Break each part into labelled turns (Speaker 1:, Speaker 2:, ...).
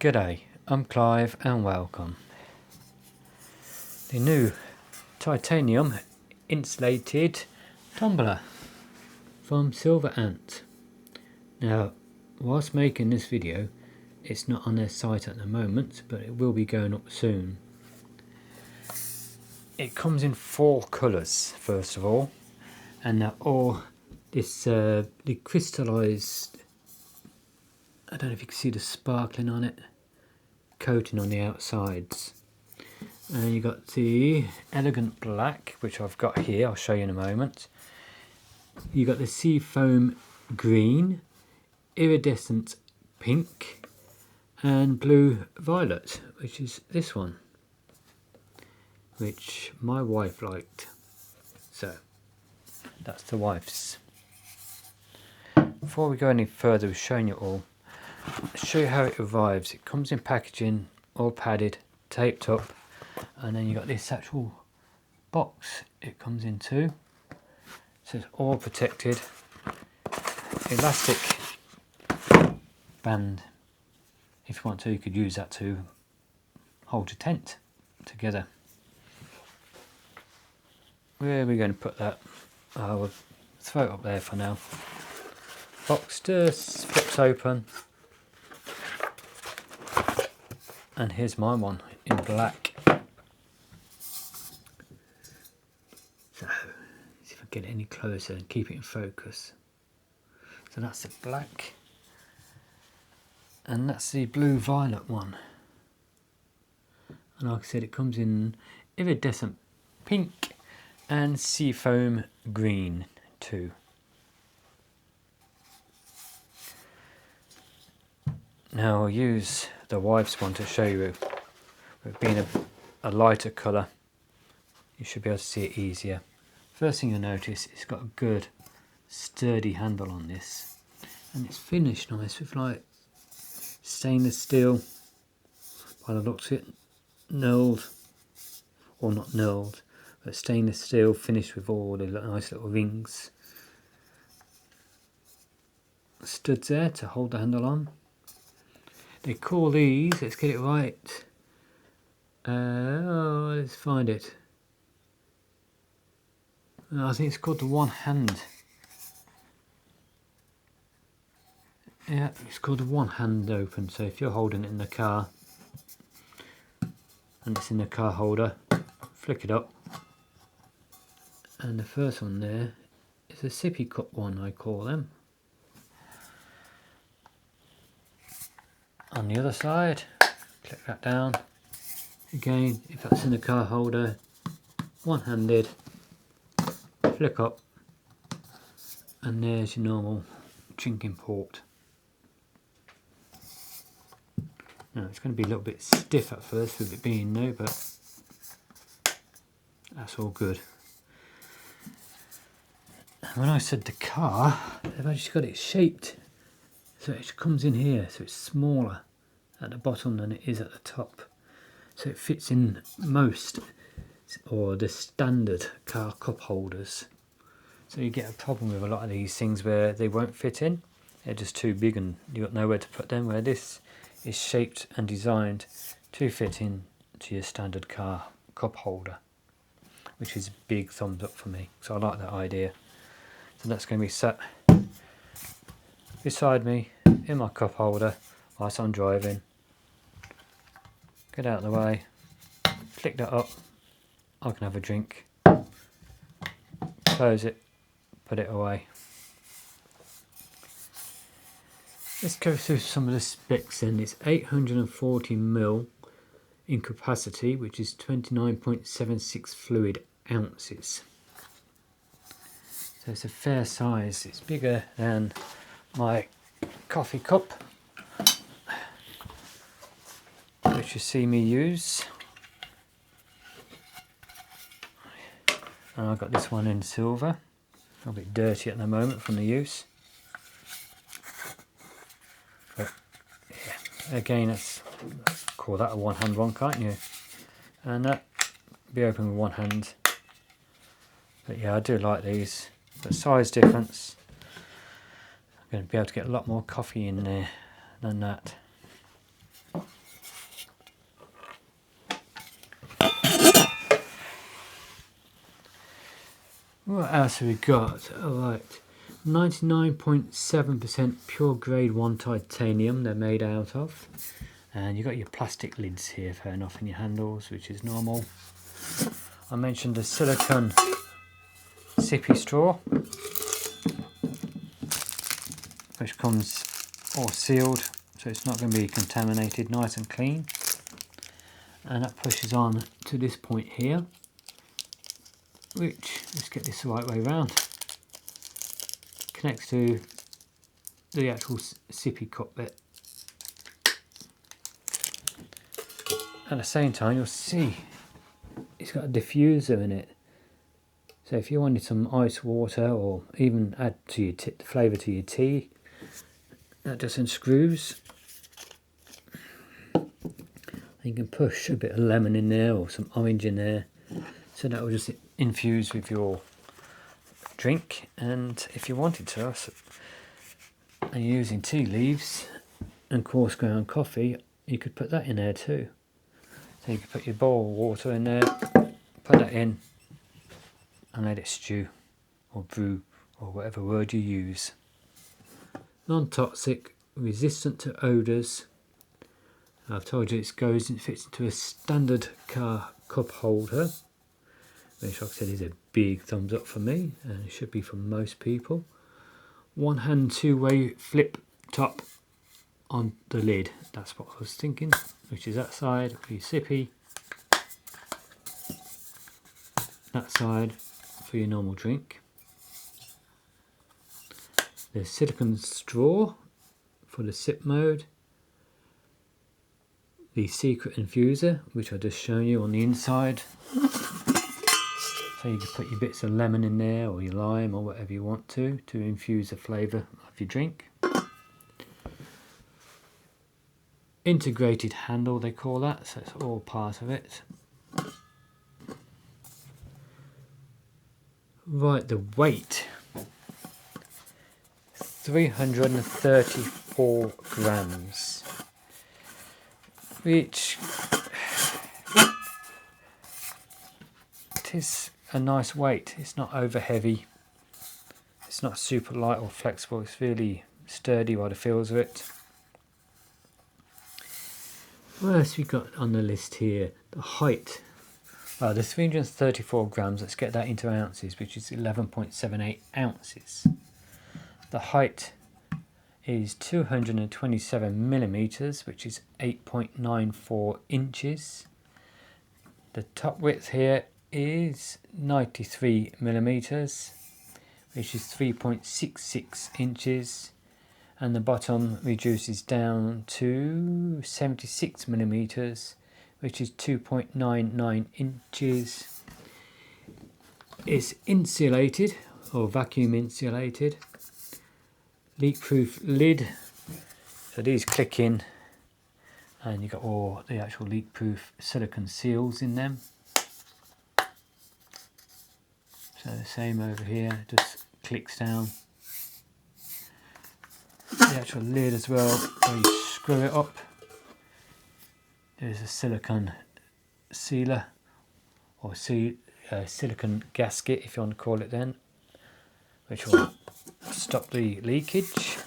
Speaker 1: G'day, I'm Clive and welcome. The new titanium insulated tumbler from SilverAnt. Now, whilst making this video, it's not on their site at the moment, but it will be going up soon. It comes in 4 colours first of all, and they're all this the crystallised, I don't know if you can see the sparkling on it, coating on the outsides. And you got the elegant black, which I've got here, I'll show you in a moment. You got the sea foam green, iridescent pink, and blue violet, which is this one, which my wife liked. So that's the wife's. Before we go any further with showing you all, I'll show you how it arrives. It comes in packaging, all padded, taped up, and then you got this actual box it comes into. So it's all protected. Elastic band. If you want to, you could use that to hold your tent together. Where are we going to put that? We'll throw it up there for now. Box just flips open. And here's my one in black. So, see if I get it any closer and keep it in focus. So that's the black. And that's the blue violet one. And like I said, it comes in iridescent pink and seafoam green too. Now I'll use the wife's one to show you, with being a lighter colour, you should be able to see it easier. First thing you'll notice, it's got a good sturdy handle on this, and it's finished nice with like stainless steel, by the looks of it, knurled, or not knurled, but stainless steel finished with all the nice little rings. Studs there to hold the handle on. They call these, let's get it right, let's find it. I think it's called the one hand. Yeah, it's called the one hand open. So if you're holding it in the car and it's in the car holder, flick it up. And the first one there is a sippy cup one, I call them. On the other side, click that down. Again, if that's in the car holder, one-handed, flick up, and there's your normal drinking port. Now it's going to be a little bit stiff at first with it being new, but that's all good. And when I said the car, they've actually got it shaped. So it comes in here, so it's smaller at the bottom than it is at the top. So it fits in most, or the standard car cup holders. So you get a problem with a lot of these things where they won't fit in. They're just too big and you've got nowhere to put them, where this is shaped and designed to fit in to your standard car cup holder, which is a big thumbs up for me. So I like that idea. So that's going to be sat beside me in my cup holder whilst I'm driving. Get out of the way, flick that up, I can have a drink, close it, put it away. Let's go through some of the specs then. It's 840ml in capacity, which is 29.76 fluid ounces. So it's a fair size, it's bigger than my coffee cup, which you see me use. And I've got this one in silver, a bit dirty at the moment from the use. But yeah, again, let's call that a one hand one, can't you? And that be open with one hand. But yeah, I do like these. But size difference, I'm going to be able to get a lot more coffee in there than that. What else have we got? Alright, 99.7% pure grade 1 titanium they're made out of. And you've got your plastic lids here, fair enough, in your handles, which is normal. I mentioned a silicone sippy straw, which comes all sealed, so it's not going to be contaminated, nice and clean. And that pushes on to this point here, which, let's get this the right way around, connects to the actual sippy cup bit. At the same time, you'll see it's got a diffuser in it. So if you wanted some ice water or even add to your the flavour to your tea, that just unscrews. You can push a bit of lemon in there or some orange in there, so that will just infuse with your drink. And if you wanted to, and you're using tea leaves and coarse ground coffee, you could put that in there too. So you could put your bowl of water in there, put that in, and let it stew or brew or whatever word you use. Non-toxic, resistant to odours. I've told you it fits into a standard car cup holder, which, like I said, is a big thumbs up for me, and it should be for most people. One hand two-way flip top on the lid, that's what I was thinking, which is that side for your sippy, that side for your normal drink. There's silicone straw for the sip mode. The secret infuser, which I've just shown you on the inside. So you can put your bits of lemon in there, or your lime, or whatever you want to infuse the flavour of your drink. Integrated handle, they call that, so it's all part of it. Right, the weight. 334 grams. Which, it is a nice weight. It's not over heavy, it's not super light or flexible, it's really sturdy by the feels of it. What else we got on the list here? The height. Well, the 334 grams, let's get that into ounces, which is 11.78 ounces. The height is 227 millimeters, which is 8.94 inches. The top width here is 93 millimeters, which is 3.66 inches, and the bottom reduces down to 76 millimeters, which is 2.99 inches. It's insulated or vacuum insulated. Leak-proof lid, so these click in and you've got all the actual leak-proof silicone seals in them. So the same over here, just clicks down. The actual lid as well, where you screw it up, there's a silicone sealer or silicone gasket, if you want to call it then, which will stop the leakage.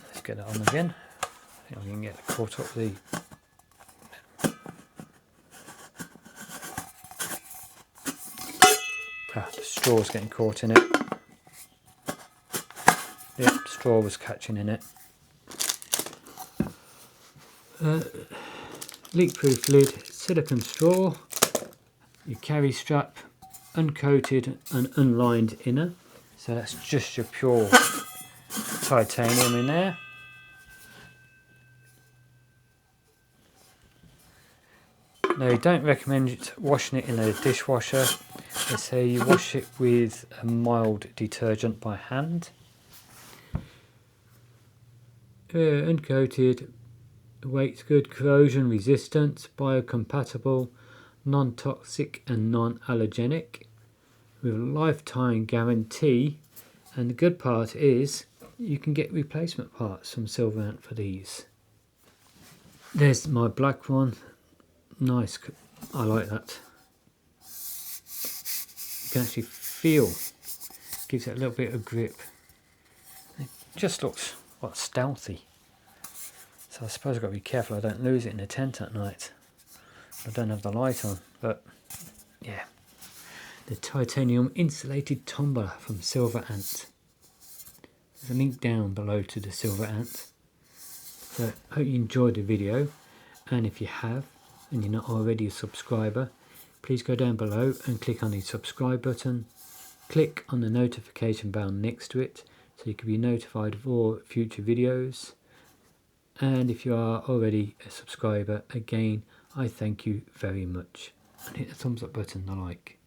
Speaker 1: Let's get that on again. I think we can get caught up the the straw's getting caught in it. Yep, straw was catching in it. Leak-proof lid, silicone straw, your carry strap, uncoated and unlined inner. So that's just your pure titanium in there. Now, you don't recommend washing it in a dishwasher. They say you wash it with a mild detergent by hand. Uncoated, weight's good, corrosion resistant, biocompatible, non-toxic and non-allergenic, with a lifetime guarantee. And the good part is you can get replacement parts from SilverAnt for these. There's my black one, nice I like that. You can actually feel, gives it a little bit of grip. It just looks like stealthy. So I suppose I've got to be careful I don't lose it in the tent at night. I don't have the light on, but yeah. The titanium insulated tumbler from SilverAnt. There's a link down below to the SilverAnt. So I hope you enjoyed the video, and if you have and you're not already a subscriber, please go down below and click on the subscribe button. Click on the notification bell next to it so you can be notified of all future videos. And if you are already a subscriber, again, I thank you very much. And hit the thumbs up button, the like.